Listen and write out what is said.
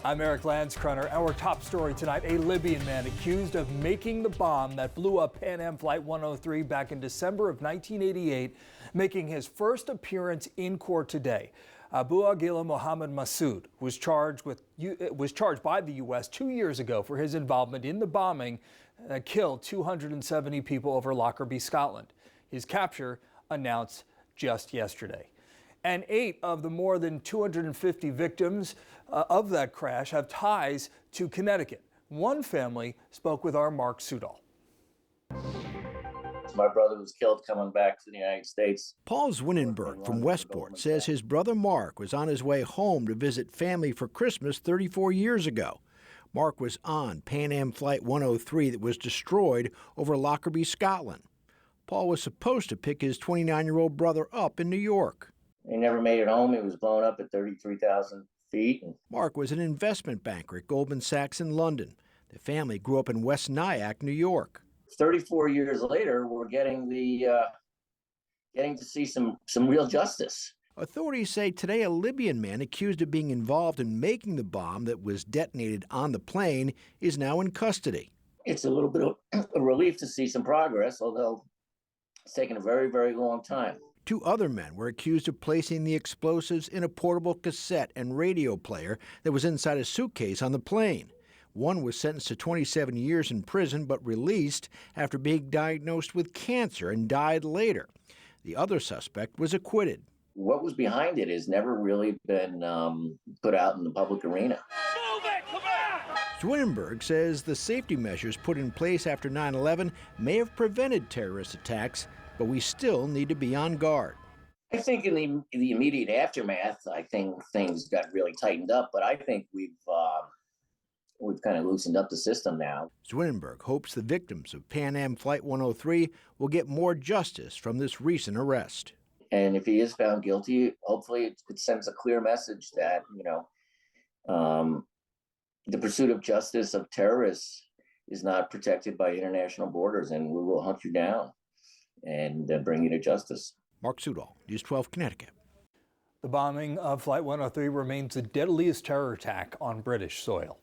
I'm Eric Lanskroner. Our top story tonight, a Libyan man accused of making the bomb that blew up Pan Am Flight 103 back in December of 1988, making his first appearance in court today. Abu Aguila Mohammed Massoud was charged by the U.S. 2 years ago for his involvement in the bombing that killed 270 people over Lockerbie, Scotland. His capture announced just yesterday. And 8 of the more than 250 victims of that crash have ties to Connecticut. One family spoke with our Mark Sudol. My brother was killed coming back to the United States. Paul Zwinenberg from Westport says his brother Mark was on his way home to visit family for Christmas 34 years ago. Mark was on Pan Am Flight 103 that was destroyed over Lockerbie, Scotland. Paul was supposed to pick his 29-year-old brother up in New York. He never made it home. He was blown up at 33,000 feet. Mark was an investment banker at Goldman Sachs in London. The family grew up in West Nyack, New York. 34 years later, we're getting to see some real justice. Authorities say today a Libyan man accused of being involved in making the bomb that was detonated on the plane is now in custody. It's a little bit of a relief to see some progress, although it's taken a very, very long time. 2 other men were accused of placing the explosives in a portable cassette and radio player that was inside a suitcase on the plane. One was sentenced to 27 years in prison but released after being diagnosed with cancer and died later. The other suspect was acquitted. What was behind it has never really been put out in the public arena. Zwinenberg says the safety measures put in place after 9/11 may have prevented terrorist attacks, but we still need to be on guard. I think in the immediate aftermath, I think things got really tightened up, but I think we've kind of loosened up the system now. Zwinenberg hopes the victims of Pan Am Flight 103 will get more justice from this recent arrest. And if he is found guilty, hopefully it sends a clear message that, the pursuit of justice of terrorists is not protected by international borders, and we will hunt you down and bring you to justice. Mark Sudol, News 12, Connecticut. The bombing of Flight 103 remains the deadliest terror attack on British soil.